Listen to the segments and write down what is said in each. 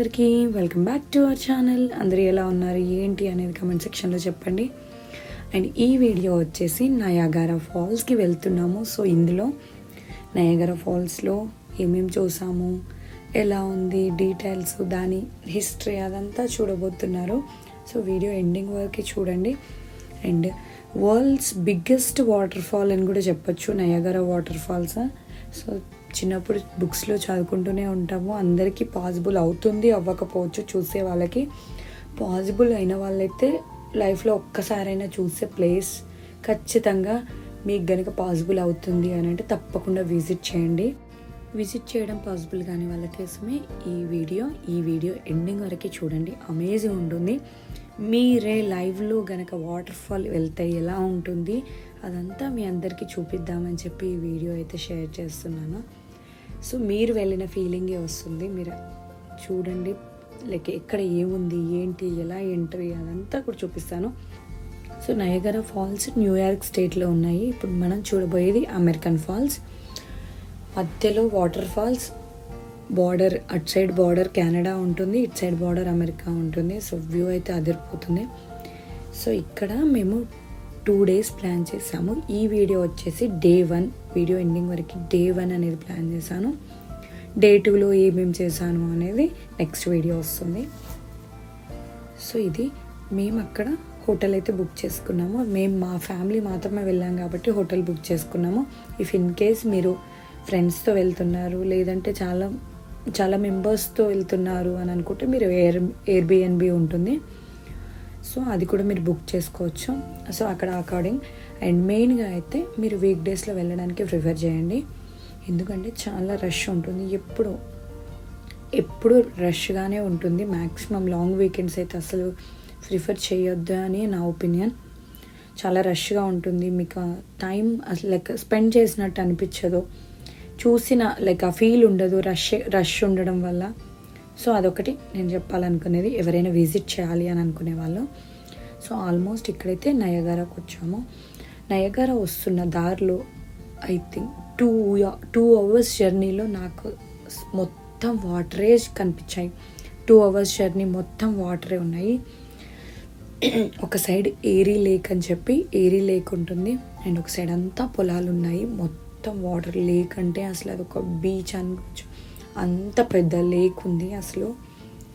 అందరికీ welcome back to our channel. అందరూ ఎలా ఉన్నారు ఏంటి అనేది కమెంట్ సెక్షన్లో చెప్పండి. అండ్ ఈ వీడియో వచ్చేసి నయాగరా ఫాల్స్కి వెళ్తున్నాము. సో ఇందులో నయాగరా ఫాల్స్లో ఏమేమి చూసాము, ఎలా ఉంది, డీటెయిల్స్, దాని హిస్టరీ అదంతా చూడబోతున్నారు. సో వీడియో ఎండింగ్ వరకు చూడండి. And world's biggest water fall అని కూడా చెప్పొచ్చు నయాగరా వాటర్ ఫాల్స్. సో చిన్నప్పుడు బుక్స్లో చదువుకుంటూనే ఉంటాము. అందరికీ పాసిబుల్ అవుతుంది, అవ్వకపోవచ్చు. చూసే వాళ్ళకి పాసిబుల్ అయిన వాళ్ళైతే లైఫ్లో ఒక్కసారైనా చూసే ప్లేస్ ఖచ్చితంగా మీకు గనుక పాసిబుల్ అవుతుంది అని అంటే తప్పకుండా విజిట్ చేయండి. విజిట్ చేయడం పాసిబుల్ కాని వాళ్ళ కోసమే ఈ వీడియో ఎండింగ్ వరకు చూడండి. అమేజింగ్ ఉంటుంది. మీరే లైవ్లో గనక వాటర్ ఫాల్ వెళ్తే ఎలా ఉంటుంది అదంతా మీ అందరికీ చూపిద్దామని చెప్పి ఈ వీడియో అయితే షేర్ చేస్తున్నాను. సో మీరు వెళ్ళిన ఫీలింగే వస్తుంది. మీరు చూడండి, లైక్ ఎక్కడ ఏముంది, ఏంటి, ఎలా ఎంట్రీ అదంతా కూడా చూపిస్తాను. సో నయాగరా ఫాల్స్ న్యూయార్క్ స్టేట్లో ఉన్నాయి. ఇప్పుడు మనం చూడబోయేది అమెరికన్ ఫాల్స్. మధ్యలో వాటర్ ఫాల్స్, బార్డర్ అటు సైడ్ బార్డర్ కెనడా ఉంటుంది, ఇటు సైడ్ బార్డర్ అమెరికా ఉంటుంది. సో వ్యూ అయితే అదిరిపోతుంది. సో ఇక్కడ మేము 2 days ప్లాన్ చేసాము. ఈ వీడియో వచ్చేసి డే 1, వీడియో ఎండింగ్ వరకు డే 1 అనేది ప్లాన్ చేశాను. డే 2లో ఏమేమి చేశాను అనేది నెక్స్ట్ వీడియో వస్తుంది. సో ఇది మేము అక్కడ హోటల్ అయితే బుక్ చేసుకున్నాము. మేము మా ఫ్యామిలీ మాత్రమే వెళ్ళాం కాబట్టి హోటల్ బుక్ చేసుకున్నాము. ఇఫ్ ఇన్ కేస్ మీరు ఫ్రెండ్స్తో వెళ్తున్నారు, లేదంటే చాలా మెంబర్స్తో వెళ్తున్నారు అని అనుకుంటే మీరు ఎయిర్బిఎన్బి ఉంటుంది. సో అది కూడా మీరు బుక్ చేసుకోవచ్చు. సో అక్కడ అకార్డింగ్. అండ్ మెయిన్గా అయితే మీరు వీక్ డేస్లో వెళ్ళడానికి ప్రిఫర్ చేయండి. ఎందుకంటే చాలా రష్ ఉంటుంది. ఎప్పుడు రష్గానే ఉంటుంది. మ్యాక్సిమం లాంగ్ వీకెండ్స్ అయితే అసలు ప్రిఫర్ చేయొద్దు అని నా ఒపీనియన్. చాలా రష్గా ఉంటుంది. మీకు టైం అసలు లైక్ స్పెండ్ చేసినట్టు అనిపించదు. చూసిన లైక్ ఆ ఫీల్ ఉండదు రష్ ఉండడం వల్ల. సో అదొకటి నేను చెప్పాలనుకునేది, ఎవరైనా విజిట్ చేయాలి అని అనుకునే వాళ్ళు. సో ఆల్మోస్ట్ ఇక్కడైతే నయాగరాకు వచ్చాము. నయాగరా వస్తున్న దారిలో ఐ థింక్ 2 hours జర్నీలో నాకు మొత్తం వాటరే కనిపించాయి. 2 hours జర్నీ మొత్తం వాటరే ఉన్నాయి. ఒక సైడ్ ఏరీ లేక్ అని చెప్పి ఏరీ లేక్ ఉంటుంది. అండ్ ఒక సైడ్ అంతా పొలాలు ఉన్నాయి. మొత్తం వాటర్ లేక్ అంటే అసలు అది ఒక బీచ్ అనుకోవచ్చు. అంత పెద్ద లేక్ ఉంది అసలు.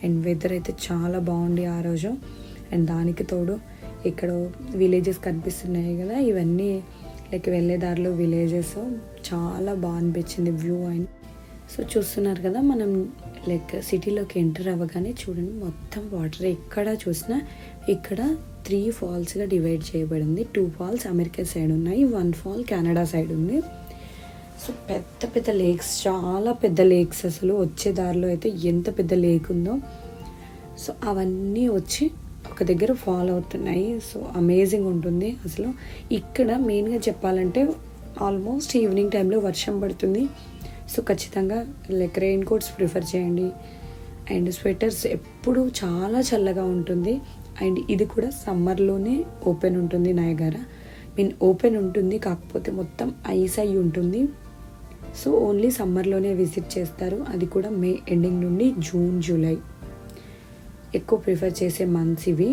అండ్ వెదర్ అయితే చాలా బాగుంది ఆ రోజు. అండ్ దానికి తోడు ఇక్కడ విలేజెస్ కనిపిస్తున్నాయి కదా, ఇవన్నీ లైక్ వెళ్ళే దారిలో విలేజెస్. చాలా బాగా అనిపించింది వ్యూ. అండ్ సో చూస్తున్నారు కదా, మనం లైక్ సిటీలోకి ఎంటర్ అవ్వగానే చూడండి మొత్తం వాటర్. ఎక్కడ చూసినా ఇక్కడ 3 ఫాల్స్గా డివైడ్ చేయబడింది. 2 falls అమెరికా సైడ్ ఉన్నాయి, 1 fall కెనడా సైడ్ ఉంది. సో పెద్ద లేక్స్, చాలా పెద్ద లేక్స్. అసలు వచ్చే దారిలో అయితే ఎంత పెద్ద లేక్ ఉందో. సో అవన్నీ వచ్చి ఒక దగ్గర ఫాల్ అవుతున్నాయి. సో అమేజింగ్ ఉంటుంది అసలు. ఇక్కడ మెయిన్గా చెప్పాలంటే ఆల్మోస్ట్ ఈవినింగ్ టైంలో వర్షం పడుతుంది. సో ఖచ్చితంగా లైక్ రెయిన్ కోట్స్ ప్రిఫర్ చేయండి. And sweaters. ఎప్పుడు చాలా చల్లగా ఉంటుంది. అండ్ ఇది కూడా సమ్మర్లోనే ఓపెన్ ఉంటుంది నయాగరా. ఓపెన్ ఉంటుంది, కాకపోతే మొత్తం ఐస్ అయి ఉంటుంది. సో ఓన్లీ సమ్మర్లోనే విజిట్ చేస్తారు. అది కూడా మే ఎండింగ్ నుండి జూన్, జూలై ఎక్కువ ప్రిఫర్ చేసే మంత్స్ ఇవి.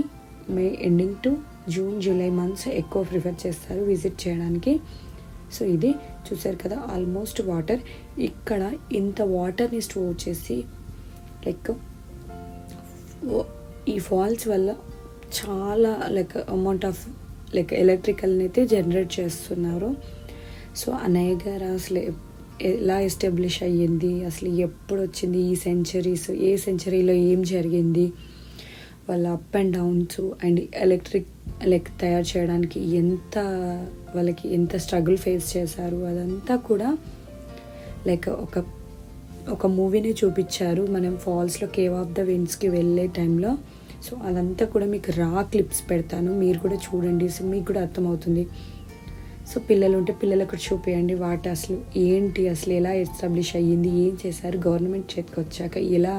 May ending to June, July months ఎక్కువ ప్రిఫర్ చేస్తారు విజిట్ చేయడానికి. సో ఇది చూసారు కదా, ఆల్మోస్ట్ వాటర్. ఇక్కడ ఇంత వాటర్ని స్టోర్ చేసి లైక్ ఈ ఫాల్స్ వల్ల చాలా లైక్ అమౌంట్ ఆఫ్ లైక్ ఎలక్ట్రికల్ని అయితే జనరేట్ చేస్తున్నారు. సో ఆ నయాగరా అసలు ఎలా ఎస్టాబ్లిష్ అయ్యింది, అసలు ఎప్పుడు వచ్చింది, ఈ సెంచరీస్, ఏ సెంచరీలో ఏం జరిగింది, వాళ్ళ up and downs, and electric తయారు చేయడానికి వాళ్ళకి ఎంత స్ట్రగుల్ ఫేస్ చేశారు అదంతా కూడా లైక్ ఒక మూవీని చూపించారు. మనం ఫాల్స్లో కేవ్ ఆఫ్ ద విండ్స్కి వెళ్ళే టైంలో. సో అదంతా కూడా మీకు క్లిప్స్ పెడతాను, మీరు కూడా చూడండి. సో మీకు కూడా అర్థమవుతుంది. సో పిల్లలు ఉంటే పిల్లలకు చూపించండి వాటి అసలు ఏంటి, అసలు ఎలా ఎస్టాబ్లిష్ అయ్యింది, ఏం చేశారు, గవర్నమెంట్ చేతికి వచ్చాక ఎలా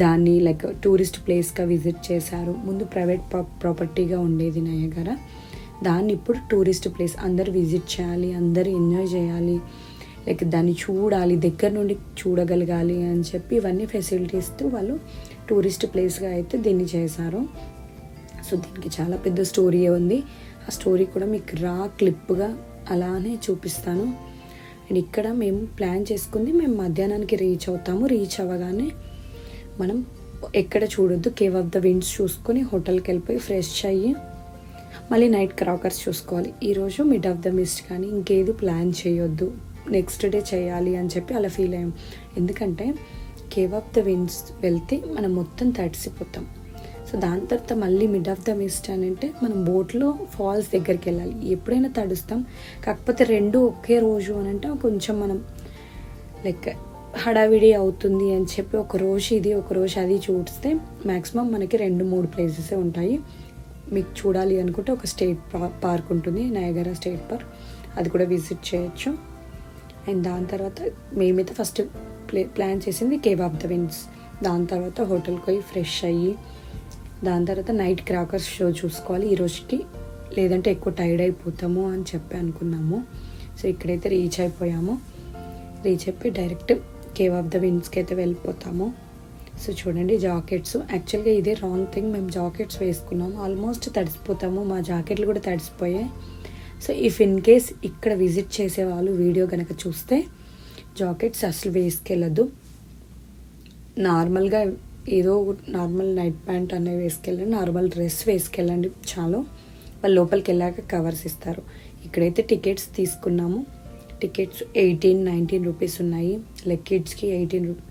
దాన్ని లైక్ టూరిస్ట్ ప్లేస్గా విజిట్ చేశారు. ముందు ప్రైవేట్ ప్రాపర్టీగా ఉండేది నయాగరా. దాన్ని ఇప్పుడు టూరిస్ట్ ప్లేస్, అందరు విజిట్ చేయాలి, అందరు ఎంజాయ్ చేయాలి, లైక్ దాన్ని చూడాలి, దగ్గర నుండి చూడగలగాలి అని చెప్పి ఇవన్నీ ఫెసిలిటీస్తో వాళ్ళు టూరిస్ట్ ప్లేస్గా అయితే దీన్ని చేశారు. సో దీనికి చాలా పెద్ద స్టోరీ ఉంది. ఆ స్టోరీ కూడా మీకు క్లిప్గా అలానే చూపిస్తాను. అండ్ ఇక్కడ మేము ప్లాన్ చేసుకుంది, మేము మధ్యాహ్నానికి రీచ్ అవుతాము. రీచ్ అవ్వగానే మనం ఎక్కడ చూడొద్దు, కేవ్ ఆఫ్ ద విండ్స్ చూసుకొని హోటల్కి వెళ్ళిపోయి ఫ్రెష్ అయ్యి మళ్ళీ నైట్ క్రాకర్స్ చూసుకోవాలి. ఈరోజు మిడ్ ఆఫ్ ద మిస్ట్ కానీ ఇంకేది ప్లాన్ చేయొద్దు, నెక్స్ట్ డే చేయాలి అని చెప్పి అలా ఫీల్ అయ్యాం. ఎందుకంటే కేవ్ ఆఫ్ ద విండ్స్ వెళ్తే మనం మొత్తం తడిసిపోతాం. సో దాని తర్వాత మళ్ళీ మిడ్ ఆఫ్ ద మిస్ట్ అని అంటే మనం బోట్లో ఫాల్స్ దగ్గరికి వెళ్ళాలి. ఎప్పుడైనా తడుస్తాం, కాకపోతే రెండు ఒకే రోజు అని అంటే కొంచెం మనం లైక్ హడావిడి అవుతుంది అని చెప్పి ఒక రోజు ఇది ఒక రోజు అది చూస్తే మ్యాక్సిమం మనకి 2-3 ప్లేసెస్ ఉంటాయి. మీకు చూడాలి అనుకుంటే ఒక స్టేట్ పార్క్ ఉంటుంది, నయాగరా స్టేట్ పార్క్, అది కూడా విజిట్ చేయొచ్చు. అండ్ దాని తర్వాత మేమైతే ఫస్ట్ ప్లాన్ చేసింది కేవ్ ఆఫ్ ద విండ్స్. దాని తర్వాత హోటల్కి పోయి ఫ్రెష్ అయ్యి దాని తర్వాత నైట్ క్రాకర్స్ షో చూసుకోవాలి ఈ రోజుకి, లేదంటే ఎక్కువ టైర్డ్ అయిపోతాము అని చెప్పి అనుకున్నాము. సో ఇక్కడైతే రీచ్ అయిపోయి డైరెక్ట్ కేవ్ ఆఫ్ ద విండ్స్కి అయితే వెళ్ళిపోతాము. సో చూడండి జాకెట్స్, యాక్చువల్గా ఇదే రాంగ్ థింగ్, మేము జాకెట్స్ వేసుకున్నాము, ఆల్మోస్ట్ తడిసిపోతాము, మా జాకెట్లు కూడా తడిసిపోయాయి. సో ఇఫ్ ఇన్ కేస్ ఇక్కడ విజిట్ చేసే వాళ్ళు వీడియో కనుక చూస్తే జాకెట్స్ అసలు వేసుకెళ్ళదు, నార్మల్గా ఏదో నార్మల్ నైట్ ప్యాంట్ అనేవి వేసుకెళ్ళండి, నార్మల్ డ్రెస్ వేసుకెళ్ళండి చాలు, వాళ్ళు లోపలికి వెళ్ళాక కవర్స్ ఇస్తారు. ఇక్కడైతే టికెట్స్ తీసుకున్నాము. టికెట్స్ 18-19 రూపీస్ ఉన్నాయి. లైక్ కిడ్స్కి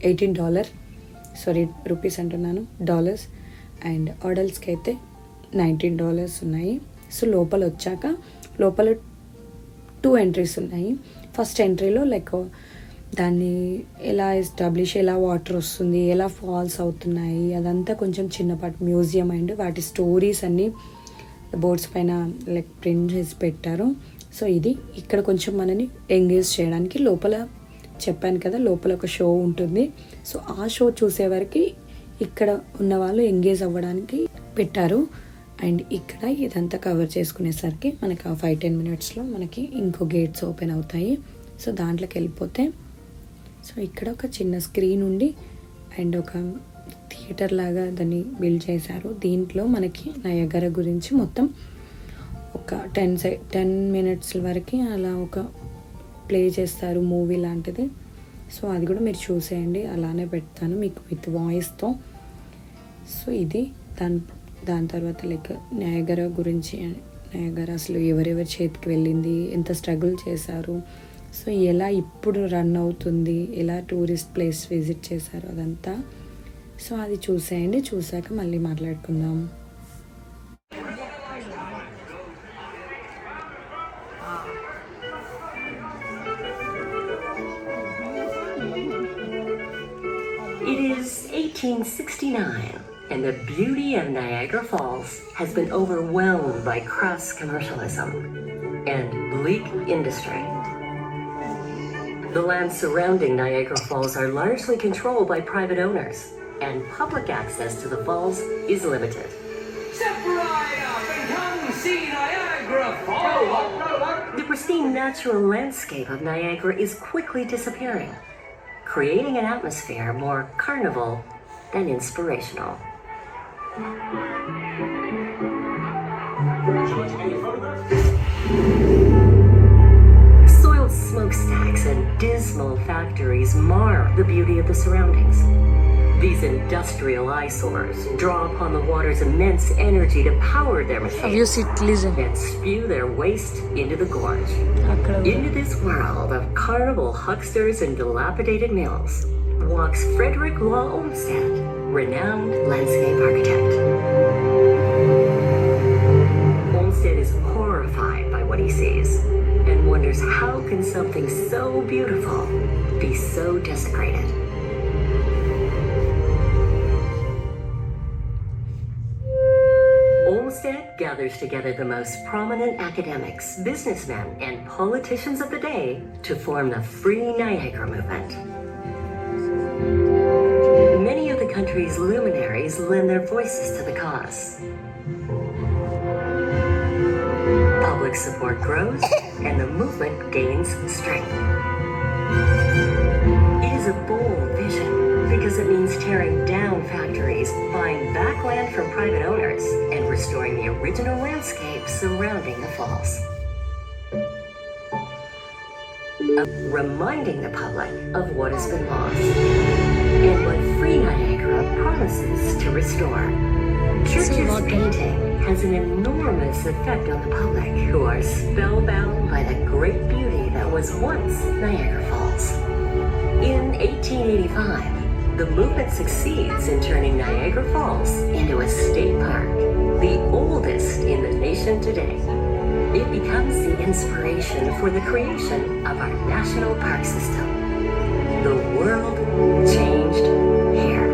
$18 రూపీస్ అంటున్నాను, డాలర్స్. అండ్ అడల్ట్స్కి అయితే $19 ఉన్నాయి. సో లోపల వచ్చాక లోపల 2 ఎంట్రీస్ ఉన్నాయి. ఫస్ట్ ఎంట్రీలో లైక్ దాన్ని ఎలా ఎస్టాబ్లిష్, ఎలా వాటర్ వస్తుంది, ఎలా ఫాల్స్ అవుతున్నాయి, అదంతా కొంచెం చిన్నపాటి మ్యూజియం అండ్ వాటి స్టోరీస్ అన్నీ బోర్డ్స్ పైన లైక్ ప్రింట్ చేసి పెట్టారు. సో ఇది ఇక్కడ కొంచెం మనని ఎంగేజ్ చేయడానికి లోపల చెప్పాను కదా, లోపల ఒక షో ఉంటుంది. సో ఆ షో చూసే వరకు ఇక్కడ ఉన్న వాళ్ళు ఎంగేజ్ అవ్వడానికి పెట్టారు. అండ్ ఇక్కడ ఇదంతా కవర్ చేసుకునేసరికి మనకి ఆ 5-10 మినిట్స్లో మనకి ఇంకో గేట్స్ ఓపెన్ అవుతాయి. సో దాంట్లోకి వెళ్ళిపోతే సో ఇక్కడ ఒక చిన్న స్క్రీన్ ఉండి అండ్ ఒక థియేటర్ లాగా దాన్ని బిల్డ్ చేశారు. దీంట్లో మనకి నయాగరా గురించి మొత్తం ఒక 10 మినిట్స్ వరకు అలా ఒక ప్లే చేస్తారు, మూవీ లాంటిది. సో అది కూడా మీరు చూసేయండి, అలానే పెడతాను మీకు విత్ వాయిస్తో. సో ఇది దాని తర్వాత లైక్ నయాగరా గురించి, నయాగరా అసలు ఎవరెవరి చేతికి వెళ్ళింది, ఎంత స్ట్రగుల్ చేశారు, సో ఎలా ఇప్పుడు రన్ అవుతుంది, ఎలా టూరిస్ట్ ప్లేస్ విజిట్ చేశారు అదంతా. సో అది చూసేయండి, చూసాక మళ్ళీ మాట్లాడుకుందాం. It is 1869, and the beauty of Niagara Falls has been overwhelmed by crass commercialism and bleak industry. The lands surrounding Niagara Falls are largely controlled by private owners, and public access to the falls is limited. Step right up and come see Niagara Falls! The pristine natural landscape of Niagara is quickly disappearing, creating an atmosphere more carnival than inspirational. Soiled smokestacks and dismal factories mar the beauty of the surroundings. These industrial eyesores draw upon the water's immense energy to power their machines and spew their waste into the gorge. Into this world of carnival hucksters and dilapidated mills walks Frederick Law Olmsted, renowned landscape architect. Olmsted is horrified by what he sees and wonders how can something so beautiful be so desecrated. Olmsted gathers together the most prominent academics, businessmen, and politicians of the day to form the Free Niagara movement. Many of the country's luminaries lend their voices to the cause. Public support grows and the movement gains strength. It is a bold vision because it means tearing down factories, buying back land from private owners, and restoring the original landscape surrounding the falls. Reminding the public of what has been lost and what Free Niagara promises to restore. Church's painting has an enormous effect on the public, who are spellbound by the great beauty that was once Niagara Falls. In 1885, the movement succeeds in turning Niagara Falls into a state park, the oldest in the nation today. It becomes the inspiration for the creation of our national park system. The world changed here.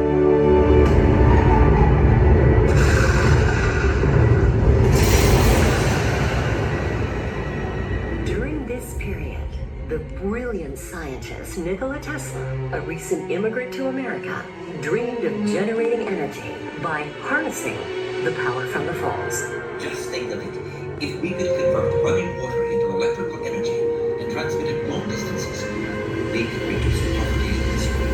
During this period, the brilliant scientist Nikola Tesla, a recent immigrant to America, dreamed of generating energy by harnessing the power from the falls. Just think of it. If we could convert running water into electrical energy and transmit it long distances, we could reduce poverty in this world.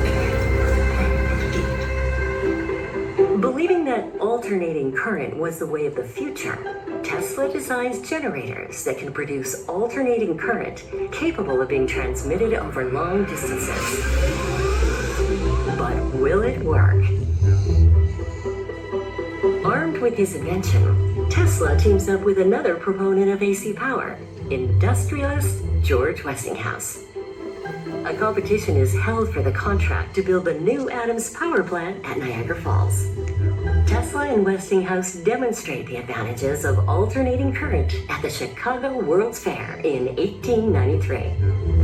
And I have the perfect plan how to do it. Believing that alternating current was the way of the future, Tesla designs generators that can produce alternating current capable of being transmitted over long distances. But will it work? Armed with his invention, Tesla teams up with another proponent of AC power, industrialist George Westinghouse. A competition is held for the contract to build the new Adams power plant at Niagara Falls. Tesla and Westinghouse demonstrate the advantages of alternating current at the Chicago World's Fair in 1893.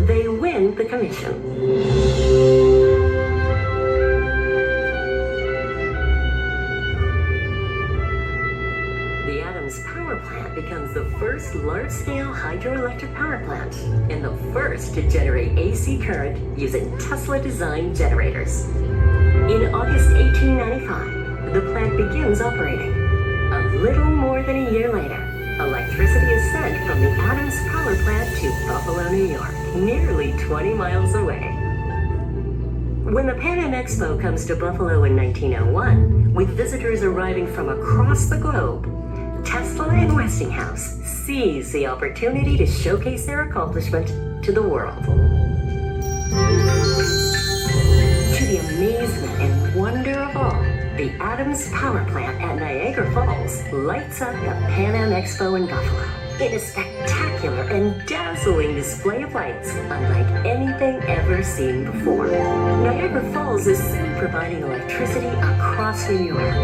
They win the commission. The Adams power plant becomes the first large-scale hydroelectric power plant and the first to generate AC current using Tesla-designed generators. In August 1895, the plant begins operating. A little more than a year later, electricity is sent from the Adams power plant to Buffalo, New York, nearly 20 miles away. When the Pan Am Expo comes to Buffalo in 1901, with visitors arriving from across the globe, Tesla and Westinghouse seize the opportunity to showcase their accomplishment to the world. To the amazement and wonder of all, the Adams power plant at Niagara Falls lights up the Pan Am Expo in Buffalo in a spectacular and dazzling display of lights unlike anything ever seen before. Niagara Falls is soon providing electricity across New York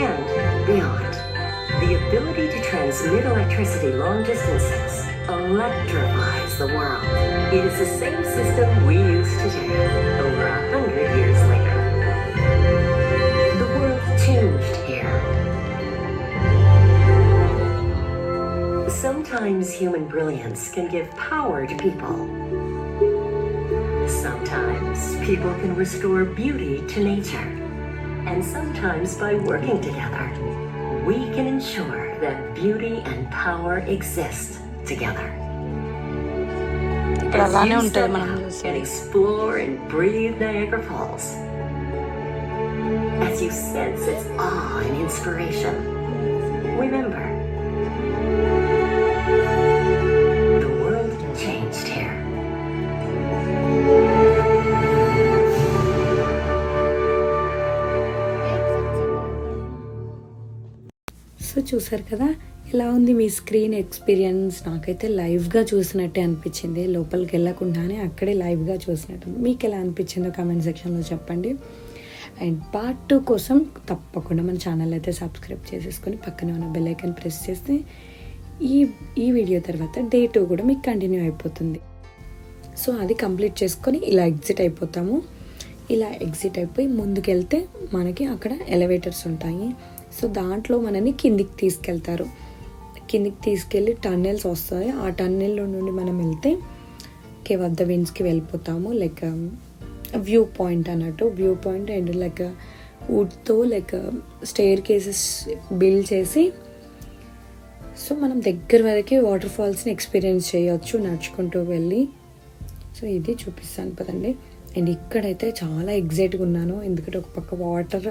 and beyond. The ability to transmit electricity long distances electrifies the world. It is the same system we use today, over 100 years later. The world changed here. Sometimes human brilliance can give power to people. Sometimes people can restore beauty to nature. And sometimes by working together, we can ensure that beauty and power exist together. ఇక్కడ అలానే As you ఉంటుంది step మనం out and చూసేది. explore and breathe Niagara Falls, as you sense its awe and inspiration, remember, the world changed here. So చూసారు కదా, ఎలా ఉంది మీ screen experience? నాకైతే లైవ్గా చూసినట్టే అనిపించింది, లోపలికి వెళ్ళకుండానే అక్కడే లైవ్గా చూసినట్టు. మీకు ఎలా అనిపించిందో కామెంట్ సెక్షన్లో చెప్పండి. అండ్ పార్ట్ 2 కోసం తప్పకుండా మన ఛానల్ అయితే సబ్స్క్రైబ్ చేసేసుకొని పక్కనే ఉన్న బెల్ ఐకాన్ ప్రెస్ చేస్తే ఈ వీడియో తర్వాత డే 2 కూడా మీకు కంటిన్యూ అయిపోతుంది. సో అది కంప్లీట్ చేసుకొని ఇలా ఎగ్జిట్ అయిపోతాము. ఇలా ఎగ్జిట్ అయిపోయి ముందుకెళ్తే మనకి అక్కడ ఎలివేటర్స్ ఉంటాయి. సో దాంట్లో మనని కిందికి తీసుకెళ్తారు. కిందికి తీసుకెళ్ళి టన్నెల్స్ వస్తాయి. ఆ టన్నెల్లో నుండి మనం వెళ్తే కేవ్ ఆఫ్ ద విండ్స్కి వెళ్ళిపోతాము. లైక్ వ్యూ పాయింట్ అన్నట్టు. వ్యూ పాయింట్ అండ్ లైక్ వుడ్తో లైక్ స్టేర్ కేసెస్ బిల్డ్ చేసి, సో మనం దగ్గర వరకు వాటర్ ఫాల్స్ని ఎక్స్పీరియన్స్ చేయొచ్చు నడుచుకుంటూ వెళ్ళి. సో ఇది చూపిస్తాను పదండి. అండ్ ఇక్కడైతే చాలా ఎగ్జైట్గా ఉన్నాను, ఎందుకంటే ఒక పక్క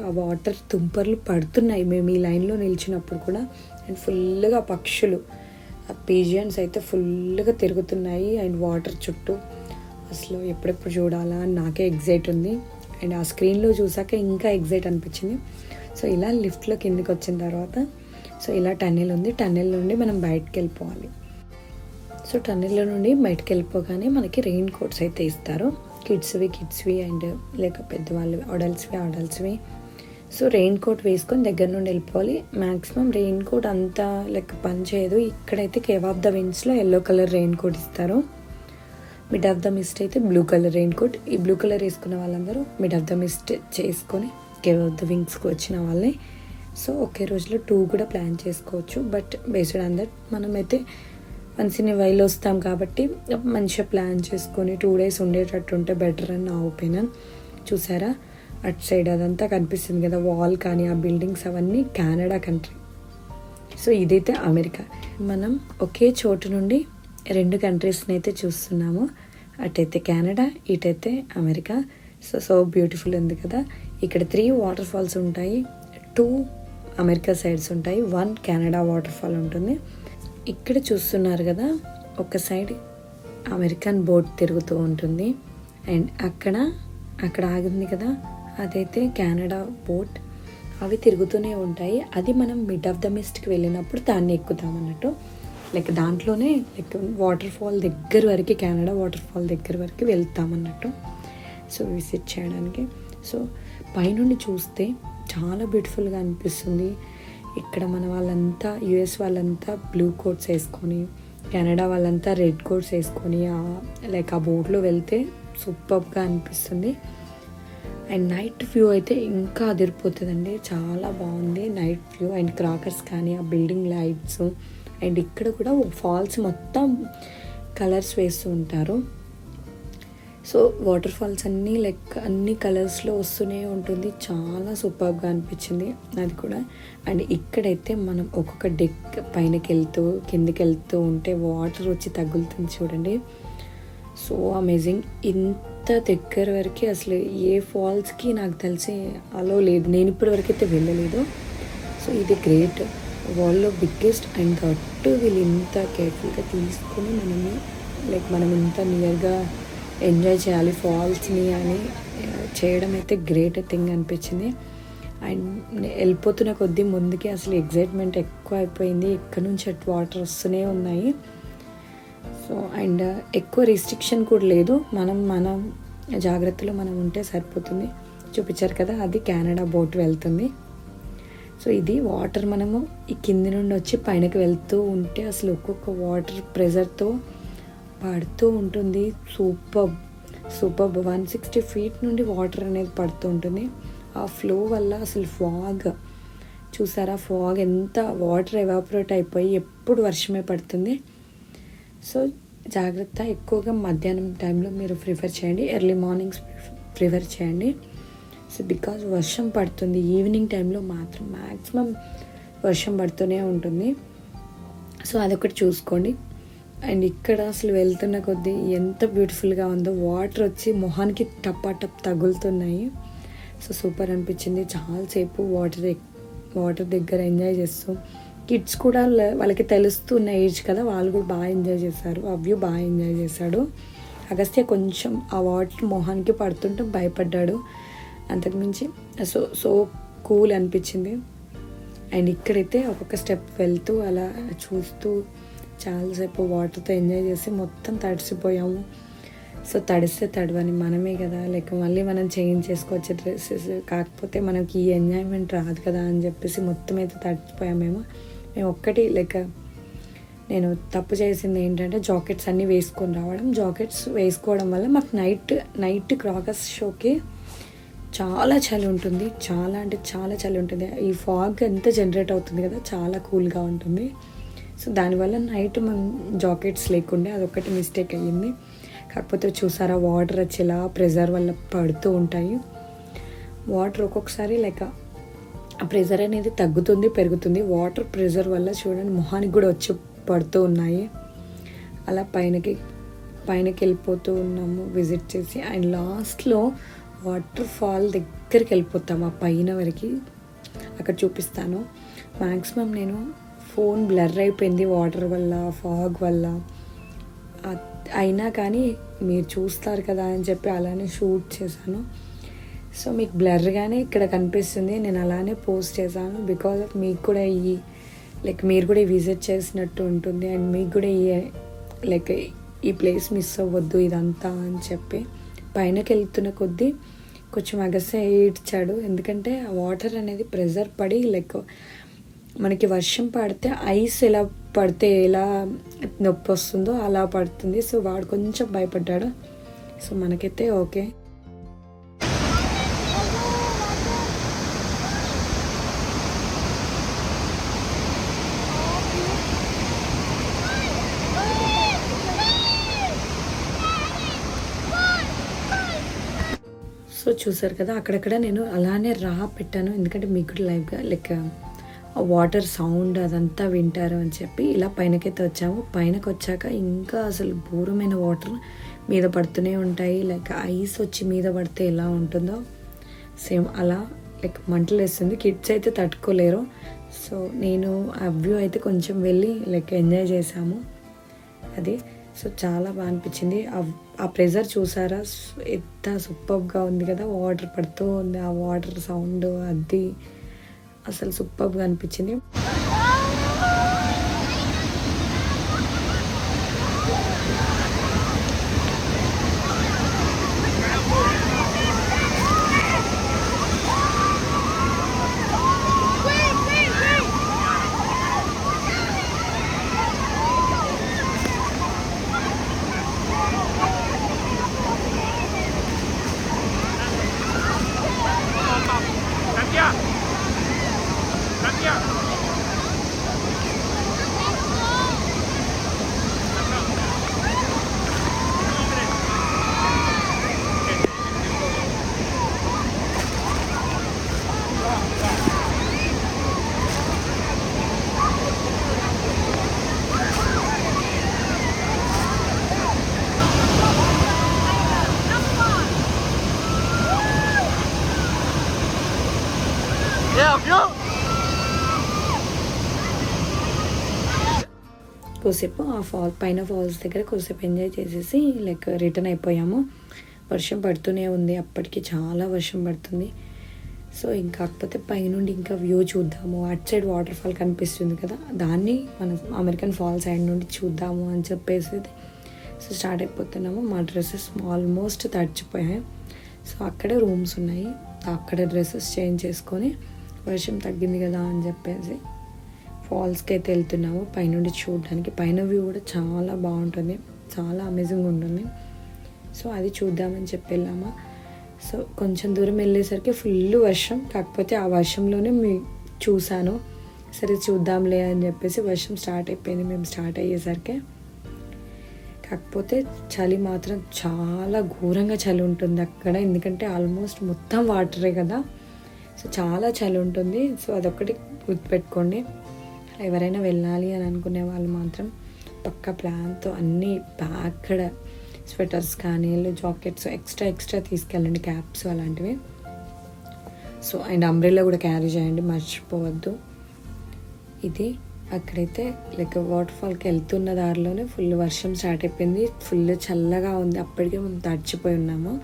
ఆ వాటర్ తుంపర్లు పడుతున్నాయి మేము ఈ లైన్లో నిలిచినప్పుడు కూడా. అండ్ ఫుల్గా పక్షులు, ఆ పీజియన్స్ అయితే ఫుల్గా తిరుగుతున్నాయి అండ్ వాటర్ చుట్టూ. అసలు ఎప్పుడెప్పుడు చూడాలా అని నాకే ఎగ్జైట్ ఉంది. అండ్ ఆ స్క్రీన్లో చూసాక ఇంకా ఎగ్జైట్ అనిపించింది. సో ఇలా లిఫ్ట్లో కిందికి వచ్చిన తర్వాత సో ఇలా టన్నెల్ ఉంది, టన్నెల్ నుండి మనం బయటకు వెళ్ళిపోవాలి. సో టన్నెల్లో నుండి బయటకు వెళ్ళిపోగానే మనకి రెయిన్ కోట్స్ అయితే ఇస్తారు, కిడ్స్వి అండ్ లేక పెద్దవాళ్ళు అడల్ట్స్వి. సో రెయిన్ కోట్ వేసుకొని దగ్గర నుండి వెళ్ళిపోవాలి. మ్యాక్సిమం రెయిన్ కోట్ అంతా లైక్ పని చేయదు. ఇక్కడైతే కేవ్ ఆఫ్ ద విండ్స్లో ఎల్లో కలర్ రెయిన్ కోట్ ఇస్తారు, మిడ్ ఆఫ్ ద మిస్ట్ అయితే బ్లూ కలర్ రెయిన్ కోట్. ఈ బ్లూ కలర్ వేసుకున్న వాళ్ళందరూ మిడ్ ఆఫ్ ద మిస్ట్ చేసుకొని కేవ్ ఆఫ్ ద వింగ్స్కి వచ్చిన వాళ్ళే. సో ఒకే రోజులో 2 కూడా ప్లాన్ చేసుకోవచ్చు, బట్ బేస్డ్ ఆన్ దట్ మనమైతే వన్స్ ఇన్ వైల్ వస్తాం కాబట్టి మంచిగా ప్లాన్ చేసుకొని 2 days ఉండేటట్టు ఉంటే బెటర్ అని నా ఒపీనియన్. చూసారా అటు సైడ్ అదంతా కనిపిస్తుంది కదా వాల్ కానీ ఆ బిల్డింగ్స్ అవన్నీ కెనడా కంట్రీ. సో ఇదైతే అమెరికా. మనం ఒకే చోటు నుండి 2 కంట్రీస్ని అయితే చూస్తున్నాము, అటైతే కెనడా, ఇటైతే అమెరికా. సో బ్యూటిఫుల్ ఉంది కదా. ఇక్కడ 3 వాటర్ ఫాల్స్ ఉంటాయి, 2 అమెరికా సైడ్స్ ఉంటాయి, 1 కెనడా వాటర్ ఫాల్ ఉంటుంది. ఇక్కడ చూస్తున్నారు కదా ఒక సైడ్ అమెరికన్ బోట్ తిరుగుతూ ఉంటుంది అండ్ అక్కడ ఆగింది కదా అదైతే కెనడా బోట్. అవి తిరుగుతూనే ఉంటాయి. అది మనం మిడ్ ఆఫ్ ద మిస్ట్కి వెళ్ళినప్పుడు దాన్ని ఎక్కుతాం అన్నట్టు. లైక్ దాంట్లోనే లైక్ వాటర్ ఫాల్ దగ్గర వరకు, కెనడా వాటర్ ఫాల్ దగ్గర వరకు వెళ్తాం అన్నట్టు. సో విజిట్ చేయడానికి. సో పైనుండి చూస్తే చాలా బ్యూటిఫుల్గా అనిపిస్తుంది. ఇక్కడ మన వాళ్ళంతా యుఎస్ వాళ్ళంతా బ్లూ కోట్స్ వేసుకొని, కెనడా వాళ్ళంతా రెడ్ కోట్స్ వేసుకొని లైక్ ఆ బోట్లో వెళ్తే సూపర్గా అనిపిస్తుంది. అండ్ నైట్ వ్యూ అయితే ఇంకా అదిరిపోతుందండి, చాలా బాగుంది నైట్ వ్యూ. అండ్ క్రాకర్స్ కానీ ఆ బిల్డింగ్ లైట్స్ అండ్ ఇక్కడ కూడా ఫాల్స్ మొత్తం కలర్స్ వేస్తూ ఉంటారు. సో వాటర్ ఫాల్స్ అన్నీ లైక్ అన్ని కలర్స్లో వస్తూనే ఉంటుంది, చాలా సూపర్గా అనిపించింది అది కూడా. అండ్ ఇక్కడైతే మనం ఒక్కొక్క డెక్ పైనకి వెళ్తూ కిందికి వెళ్తూ ఉంటే వాటర్ వచ్చి తగులుతుంది చూడండి, సో అమేజింగ్. ఇంత దగ్గర వరకు అసలు ఏ ఫాల్స్కి నాకు తెలిసి అలో లేదు, నేను ఇప్పటి వరకు అయితే వెళ్ళలేదు. సో ఇది గ్రేట్, వరల్డ్లో బిగ్గెస్ట్. అండ్ దట్టు వీళ్ళు ఇంత కేర్ఫుల్గా తీసుకొని మనం ఇంత నియర్గా ఎంజాయ్ చేయాలి ఫాల్స్ని అని చేయడం అయితే గ్రేట్ థింగ్ అనిపించింది. అండ్ వెళ్ళిపోతున్న కొద్దీ ముందుకి అసలు ఎగ్జైట్మెంట్ ఎక్కువ అయిపోయింది. ఇక్కడ నుంచి అటు వాటర్ వస్తూనే ఉన్నాయి. సో అండ్ ఎక్కువ రిస్ట్రిక్షన్ కూడా లేదు, మన జాగ్రత్తలో మనం ఉంటే సరిపోతుంది. చూపించారు కదా అది కెనడా బోట్ వెళ్తుంది. సో ఇది వాటర్ మనము ఈ కింది నుండి వచ్చి పైనకి వెళ్తూ ఉంటే అసలు ఒక్కొక్క వాటర్ ప్రెజర్తో పడుతూ ఉంటుంది. సూపర్ 160 feet నుండి వాటర్ అనేది పడుతూ ఉంటుంది. ఆ ఫ్లో వల్ల అసలు ఫాగ్ చూసారా, ఫాగ్ ఎంత వాటర్ ఎవాపరేట్ అయిపోయి ఎప్పుడు వర్షమే పడుతుంది. సో జాగ్రత్త, ఎక్కువగా మధ్యాహ్నం టైంలో మీరు ప్రిఫర్ చేయండి, ఎర్లీ మార్నింగ్స్ ప్రిఫర్ చేయండి. సో బికాజ్ వర్షం పడుతుంది ఈవినింగ్ టైంలో మాత్రం మ్యాక్సిమం వర్షం పడుతూనే ఉంటుంది. సో అదొకటి చూసుకోండి. అండ్ ఇక్కడ అసలు వెళ్తున్న కొద్దీ ఎంత బ్యూటిఫుల్గా ఉందో, వాటర్ వచ్చి మొహానికి టప్ తగులుతున్నాయి. సో సూపర్ అనిపించింది. చాలాసేపు వాటర్ దగ్గర ఎంజాయ్ చేస్తూ, కిడ్స్ కూడా వాళ్ళకి తెలుస్తున్న ఏజ్ కదా, వాళ్ళు కూడా బాగా ఎంజాయ్ చేశారు. ఆ వ్యూ బాగా ఎంజాయ్ చేశాడు. అగస్త్య కొంచెం ఆ వాటర్ మొహానికి పడుతుంటే భయపడ్డాడు, అంతకుమించి సో కూల్ అనిపించింది. అండ్ ఇక్కడైతే ఒక్కొక్క స్టెప్ వెళ్తూ అలా చూస్తూ చాలాసేపు వాటర్తో ఎంజాయ్ చేసి మొత్తం తడిసిపోయాము. సో తడిస్తే తడవని మనమే కదా, లేక మళ్ళీ మనం చేంజ్ చేసుకోవచ్చు డ్రెస్సెస్, కాకపోతే మనకి ఈ ఎంజాయ్మెంట్ రాదు కదా అని చెప్పేసి మొత్తం అయితే తడిసిపోయామేమో. మేము ఒక్కటి లైక్ నేను తప్పు చేసింది ఏంటంటే జాకెట్స్ అన్నీ వేసుకొని రావడం. జాకెట్స్ వేసుకోవడం వల్ల మాకు నైట్ క్రాకర్స్ షోకి చాలా చలి ఉంటుంది, చాలా అంటే చాలా చలి ఉంటుంది. ఈ ఫాగ్ ఎంత జనరేట్ అవుతుంది కదా, చాలా కూల్గా ఉంటుంది. సో దానివల్ల నైట్ మనం జాకెట్స్ లేకుండే, అదొకటి మిస్టేక్ అయ్యింది. కాకపోతే చూసారా వాటర్ వచ్చి ఇలా ప్రెజర్ వల్ల పడుతూ ఉంటాయి. వాటర్ ఒక్కొక్కసారి లైక్ ఆ ప్రెజర్ అనేది తగ్గుతుంది పెరుగుతుంది. వాటర్ ప్రెజర్ వల్ల చూడండి మొహానికి కూడా వచ్చి పడుతూ ఉన్నాయి. అలా పైనకి పైనకి వెళ్ళిపోతూ ఉన్నాము విజిట్ చేసి. అండ్ లాస్ట్లో వాటర్ ఫాల్ దగ్గరికి వెళ్ళిపోతాము, ఆ పైన వరకు. అక్కడ చూపిస్తాను. మ్యాక్సిమం నేను ఫోన్ బ్లర్ అయిపోయింది వాటర్ వల్ల, ఫాగ్ వల్ల. అయినా కానీ మీరు చూస్తారు కదా అని చెప్పి అలానే షూట్ చేశాను. సో మీకు బ్లర్గానే ఇక్కడ కనిపిస్తుంది, నేను అలానే పోస్ట్ చేశాను. బికాజ్ ఆఫ్ మీకు కూడా మీరు కూడా విజిట్ చేసినట్టు ఉంటుంది. అండ్ మీకు కూడా ఈ ప్లేస్ మిస్ అవ్వద్దు ఇదంతా అని చెప్పి. పైనకి వెళ్తున్న కొద్దీ కొంచెం అగస్య ఏడ్చాడు, ఎందుకంటే ఆ వాటర్ అనేది ప్రెజర్ పడి మనకి వర్షం పడితే ఐస్ ఎలా పడితే ఎలా నొప్పి వస్తుందో అలా పడుతుంది. సో వాడు కొంచెం భయపడ్డాడు. సో మనకైతే ఓకే. సో చూసారు కదా, అక్కడక్కడ నేను అలానే పెట్టాను, ఎందుకంటే మీకు కూడా లైవ్గా వాటర్ సౌండ్ అదంతా వింటారు అని చెప్పి. ఇలా పైనకైతే వచ్చాము. పైనకి వచ్చాక ఇంకా అసలు ఘోరమైన వాటర్ మీద పడుతూనే ఉంటాయి. ఐస్ వచ్చి మీద పడితే ఎలా ఉంటుందో సేమ్ అలా మంటలు వేస్తుంది. కిడ్స్ అయితే తట్టుకోలేరు. సో నేను ఆ వ్యూ అయితే కొంచెం వెళ్ళి ఎంజాయ్ చేసాము అది. సో చాలా బాగా అనిపించింది. ఆ ప్రెజర్ చూసారా, ఎంత సూపర్గా ఉంది కదా, వాటర్ పడుతూ ఉంది, ఆ వాటర్ సౌండ్ అది అసలు సూపర్గా అనిపించింది. కొద్దిసేపు ఆ పైన ఫాల్స్ దగ్గర కొద్దిసేపు ఎంజాయ్ చేసేసి రిటర్న్ అయిపోయాము. వర్షం పడుతూనే ఉంది, అప్పటికి చాలా వర్షం పడుతుంది. సో కాకపోతే పైనుండి ఇంకా వ్యూ చూద్దాము, అటు సైడ్ వాటర్ ఫాల్ కనిపిస్తుంది కదా, దాన్ని మనం అమెరికన్ ఫాల్ సైడ్ నుండి చూద్దాము అని చెప్పేసి సో స్టార్ట్ అయిపోతున్నాము. మా డ్రెస్సెస్ ఆల్మోస్ట్ తడిచిపోయాయి. సో అక్కడే రూమ్స్ ఉన్నాయి, అక్కడ డ్రెస్సెస్ చేంజ్ చేసుకొని వర్షం తగ్గింది కదా అని చెప్పేసి ఫాల్స్కి అయితే వెళ్తున్నాము పైనుండి చూడడానికి. పైన వ్యూ కూడా చాలా బాగుంటుంది, చాలా అమేజింగ్ ఉంటుంది. సో అది చూద్దామని చెప్పి వెళ్ళామా. సో కొంచెం దూరం వెళ్ళేసరికి ఫుల్ వర్షం, కాకపోతే ఆ వర్షంలోనే చూసాను. సరే చూద్దాంలే అని చెప్పేసి వర్షం స్టార్ట్ అయిపోయింది మేము స్టార్ట్ అయ్యేసరికి. కాకపోతే చలి మాత్రం చాలా ఘోరంగా చలి ఉంటుంది అక్కడ, ఎందుకంటే ఆల్మోస్ట్ మొత్తం వాటరే కదా. సో చాలా చలి ఉంటుంది. సో అదొక్కటి గుర్తుపెట్టుకోండి. ఎవరైనా వెళ్ళాలి అని అనుకునే వాళ్ళు మాత్రం పక్కా ప్లాన్తో అన్నీ ప్యాక్డ్ స్వెటర్స్ కానీ జాకెట్స్ ఎక్స్ట్రా తీసుకెళ్ళండి, క్యాప్స్ అలాంటివి. సో అండ్ అంబ్రెల్లా కూడా క్యారీ చేయండి, మర్చిపోవద్దు. ఇది అక్కడైతే వాటర్ ఫాల్కి వెళ్తున్న దారిలోనే ఫుల్ వర్షం స్టార్ట్ అయిపోయింది, ఫుల్ చల్లగా ఉంది, అప్పటికే మనం తడిచిపోయి ఉన్నాము.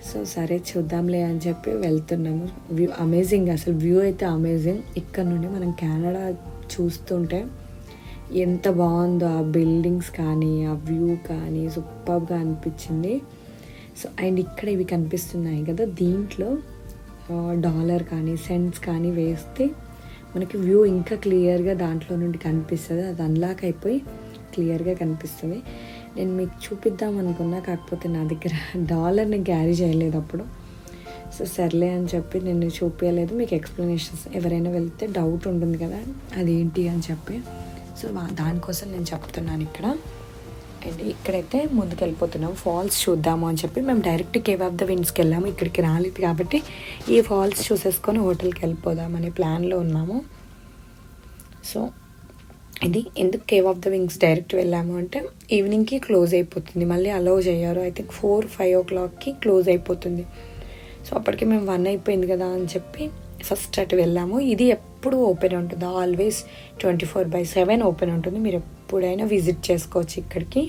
సో సరే చూద్దాంలే అని చెప్పి వెళ్తున్నాము. వ్యూ అమేజింగ్, అసలు వ్యూ అయితే అమేజింగ్. ఇక్కడ నుండి మనం కెనడా చూస్తుంటే ఎంత బాగుందో, ఆ బిల్డింగ్స్ కానీ ఆ వ్యూ కానీ సూపర్గా అనిపించింది. సో అండ్ ఇక్కడ ఇవి కనిపిస్తున్నాయి కదా, దీంట్లో డాలర్ కానీ సెంట్స్ కానీ వేస్తే మనకి వ్యూ ఇంకా క్లియర్గా దాంట్లో నుండి కనిపిస్తుంది. అది అన్లాక్ అయిపోయి క్లియర్గా కనిపిస్తుంది. నేను మీకు చూపిద్దాం అనుకున్నా, కాకపోతే నా దగ్గర డాలర్ని క్యారీ చేయలేదు అప్పుడు. సో సర్లే అని చెప్పి నేను చూపించలేదు. మీకు ఎక్స్ప్లెనేషన్స్ ఎవరైనా వెళ్తే డౌట్ ఉంటుంది కదా అదేంటి అని చెప్పి, సో దానికోసం నేను చెప్తున్నాను ఇక్కడ. అండ్ ఇక్కడైతే ముందుకు వెళ్ళిపోతున్నాము, ఫాల్స్ చూద్దాము అని చెప్పి మేము డైరెక్ట్ కేవ్ ఆఫ్ ద విండ్స్కి వెళ్ళాము. ఇక్కడికి రాలేదు కాబట్టి ఈ ఫాల్స్ చూసేసుకొని హోటల్కి వెళ్ళిపోదామనే ప్లాన్లో ఉన్నాము. సో ఇది ఎందుకు cave of the wings direct వెళ్ళాము అంటే ఈవినింగ్కి క్లోజ్ అయిపోతుంది, మళ్ళీ అలౌ చేయరు. ఐ థింక్ 4-5 o'clockకి క్లోజ్ అయిపోతుంది. సో అప్పటికి మేము 1 అయిపోయింది కదా అని చెప్పి ఫస్ట్ అటు వెళ్ళాము. ఇది ఎప్పుడు ఓపెన్ ఉంటుంది, ఆల్వేస్ 24/7 ఓపెన్ ఉంటుంది. మీరు ఎప్పుడైనా విజిట్ చేసుకోవచ్చు ఇక్కడికి.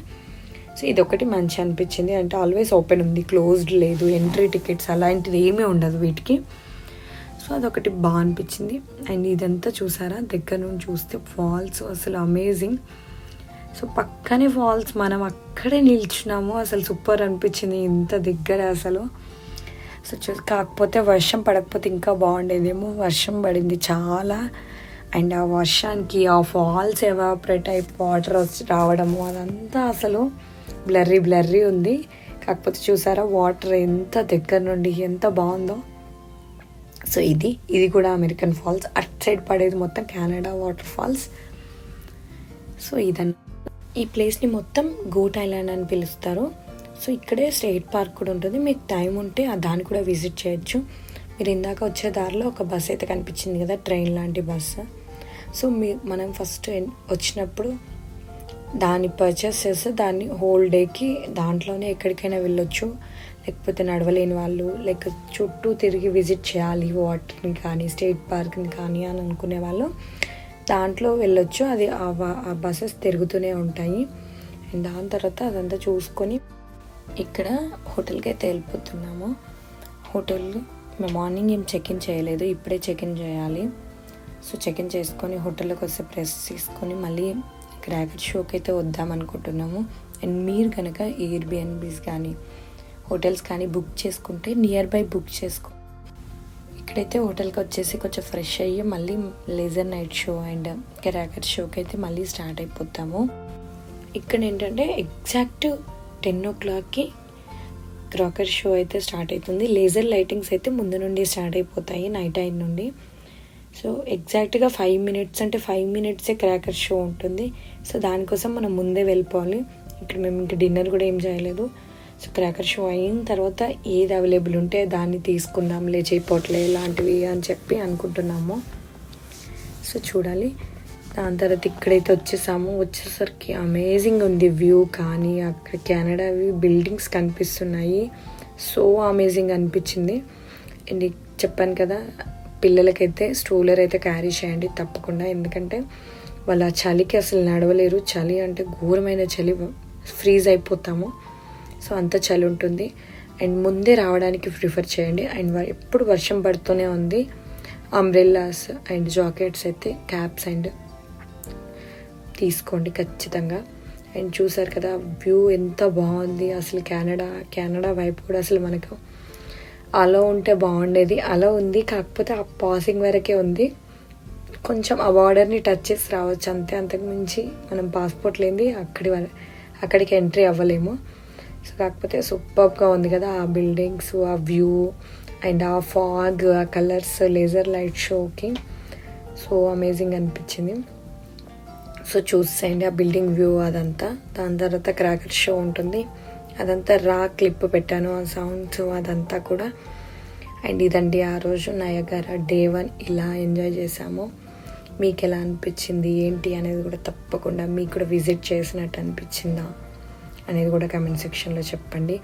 సో ఇది ఒకటి మంచి అనిపించింది, అంటే ఆల్వేస్ ఓపెన్ ఉంది, క్లోజ్డ్ లేదు, ఎంట్రీ టికెట్స్ అలాంటిది ఏమీ ఉండదు వీటికి. సో అదొకటి బాగా అనిపించింది. అండ్ ఇదంతా చూసారా, దగ్గర నుండి చూస్తే ఫాల్స్ అసలు అమేజింగ్. సో పక్కనే ఫాల్స్, మనం అక్కడే నిల్చున్నాము. అసలు సూపర్ అనిపించింది ఇంత దగ్గర అసలు. సో కాకపోతే వర్షం పడకపోతే ఇంకా బాగుండేదేమో. వర్షం పడింది చాలా. అండ్ ఆ వర్షానికి ఆ ఫాల్స్ ఎవాపరేట్ అయి వాటర్ వచ్చి రావడము అదంతా అసలు బ్లర్రీ ఉంది. కాకపోతే చూసారా వాటర్ ఎంత దగ్గర నుండి ఎంత బాగుందో. సో ఇది కూడా అమెరికన్ ఫాల్స్. అట్ సైడ్ పడేది మొత్తం కెనడా వాటర్ ఫాల్స్. సో ఈ ప్లేస్ని మొత్తం గోట్ ఐలాండ్ అని పిలుస్తారు. సో ఇక్కడే స్టేట్ పార్క్ కూడా ఉంటుంది. మీకు టైం ఉంటే దాన్ని కూడా విజిట్ చేయొచ్చు. మీరు ఇందాక వచ్చే దారిలో ఒక బస్ అయితే కనిపించింది కదా, ట్రైన్ లాంటి బస్సు. సో మనం ఫస్ట్ వచ్చినప్పుడు దాన్ని పర్చేస్ చేస్తే దాన్ని హోల్ డేకి దాంట్లోనే ఎక్కడికైనా వెళ్ళొచ్చు. లేకపోతే నడవలేని వాళ్ళు లైక్ చుట్టూ తిరిగి విజిట్ చేయాలి వాటర్ని కానీ స్టేట్ పార్క్ని కానీ అని అనుకునే వాళ్ళు దాంట్లో వెళ్ళొచ్చు. అది ఆ బస్సెస్ తిరుగుతూనే ఉంటాయి. అండ్ దాని తర్వాత అదంతా చూసుకొని ఇక్కడ హోటల్కి అయితే వెళ్ళిపోతున్నాము. హోటల్ మేము మార్నింగ్ ఏం చెక్-ఇన్ చేయలేదు, ఇప్పుడే చెక్-ఇన్ చేయాలి. సో చెక్-ఇన్ చేసుకొని హోటల్లోకి వస్తే ప్రెస్ తీసుకొని మళ్ళీ క్రాకర్ షోకి అయితే వద్దామనుకుంటున్నాము. అండ్ మీరు కనుక ఎయిర్బిఎన్బీస్ కానీ హోటల్స్ కానీ బుక్ చేసుకుంటే నియర్ బై బుక్ చేసుకో. ఇక్కడైతే హోటల్కి వచ్చేసి కొంచెం ఫ్రెష్ అయ్యి మళ్ళీ laser night show and cracker షోకి అయితే మళ్ళీ స్టార్ట్ అయిపోతాము. ఇక్కడ ఏంటంటే ఎగ్జాక్ట్ 10 o'clockకి క్రాకర్ షో అయితే స్టార్ట్ అవుతుంది. లేజర్ లైటింగ్స్ అయితే ముందు నుండి స్టార్ట్ అయిపోతాయి నైట్ టైం నుండి. సో ఎగ్జాక్ట్గా 5 minutes అంటే 5 minutes క్రాకర్ షో ఉంటుంది. సో దానికోసం మనం ముందే వెళ్ళిపోవాలి. ఇక్కడ మేము ఇంకా డిన్నర్ కూడా ఏం చేయలేదు. సో క్రాకర్ షో అయిన తర్వాత ఏది అవైలబుల్ ఉంటే దాన్ని తీసుకుందాం, లేచిపోట్లే ఇలాంటివి అని చెప్పి అనుకుంటున్నాము. సో చూడాలి. దాని తర్వాత ఇక్కడైతే వచ్చేసరికి అమేజింగ్ ఉంది వ్యూ. కానీ అక్కడ కెనడావి బిల్డింగ్స్ కనిపిస్తున్నాయి. సో అమేజింగ్ అనిపించింది. అండ్ చెప్పాను కదా, పిల్లలకైతే స్ట్రోలర్ అయితే క్యారీ చేయండి తప్పకుండా, ఎందుకంటే వాళ్ళు ఆ చలికి అసలు నడవలేరు. చలి అంటే ఘోరమైన చలి, ఫ్రీజ్ అయిపోతాము. సో అంత చలి ఉంటుంది. అండ్ ముందే రావడానికి ప్రిఫర్ చేయండి. అండ్ ఎప్పుడు వర్షం పడుతూనే ఉంది. అంబ్రెల్లాస్ అండ్ జాకెట్స్ అయితే క్యాప్స్ అండ్ తీసుకోండి ఖచ్చితంగా. అండ్ చూసారు కదా వ్యూ ఎంత బాగుంది అసలు. కెనడా వైపు కూడా అసలు మనకు అలా ఉంటే బాగుండేది. అలా ఉంది, కాకపోతే ఆ పాసింగ్ వరకే ఉంది. కొంచెం ఆ బార్డర్ని టచ్ చేసి రావచ్చు అంతే, అంతకుమించి మనం పాస్పోర్ట్ లేనిది అక్కడికి ఎంట్రీ అవ్వలేము. సో కాకపోతే సూపర్గా ఉంది కదా ఆ బిల్డింగ్స్, ఆ వ్యూ అండ్ ఆ ఫాగ్, ఆ కలర్స్, లేజర్ లైట్ షోకి సో అమేజింగ్ అనిపించింది. సో చూసేయండి ఆ బిల్డింగ్ వ్యూ అదంతా. దాని తర్వాత క్రాకర్ షో ఉంటుంది, అదంతా క్లిప్ పెట్టాను, ఆ సౌండ్స్ అదంతా కూడా. అండ్ ఇదండి ఆ రోజు నయగారా డే 1 ఇలా ఎంజాయ్ చేసాము. మీకు ఎలా అనిపించింది ఏంటి అనేది కూడా తప్పకుండా మీకు కూడా విజిట్ చేసినట్టు అనిపించిందా అనేది కూడా కామెంట్ సెక్షన్లో చెప్పండి.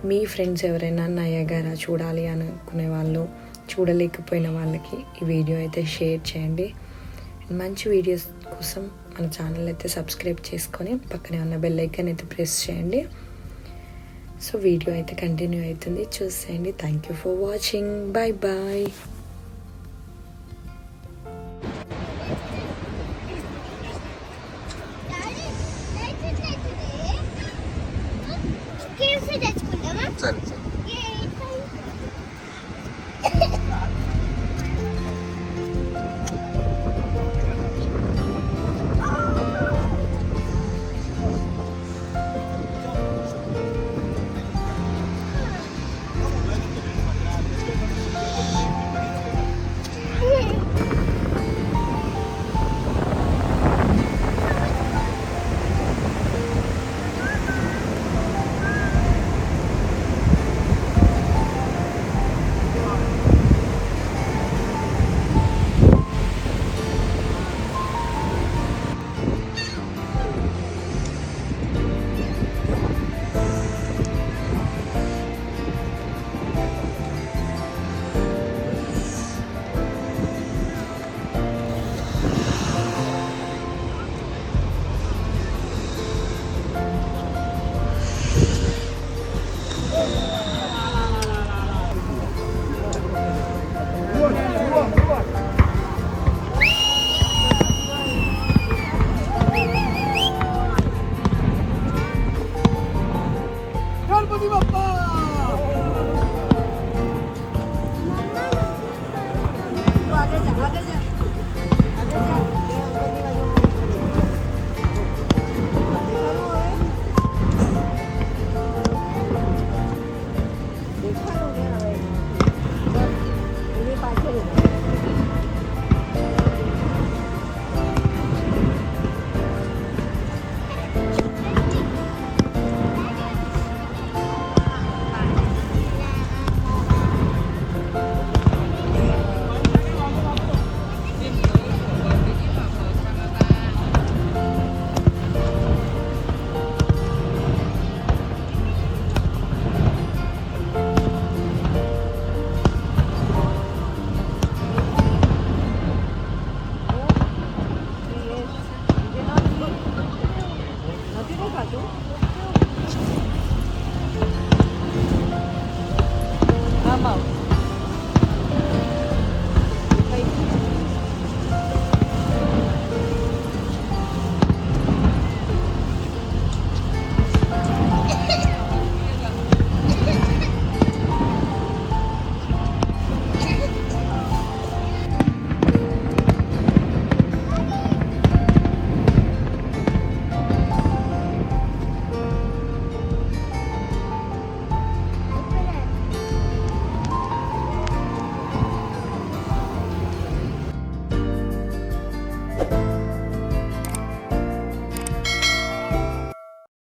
మీ ఫ్రెండ్స్ ఎవరైనా నయగారా చూడాలి అనుకునే వాళ్ళు, చూడలేకపోయిన వాళ్ళకి ఈ వీడియో అయితే షేర్ చేయండి. మంచి వీడియోస్ కోసం మన ఛానల్ అయితే సబ్స్క్రైబ్ చేసుకొని పక్కనే ఉన్న బెల్ ఐకాన్ అయితే ప్రెస్ చేయండి. సో వీడియో అయితే కంటిన్యూ అవుతుంది, చూసేయండి. Thank you for watching. Bye bye.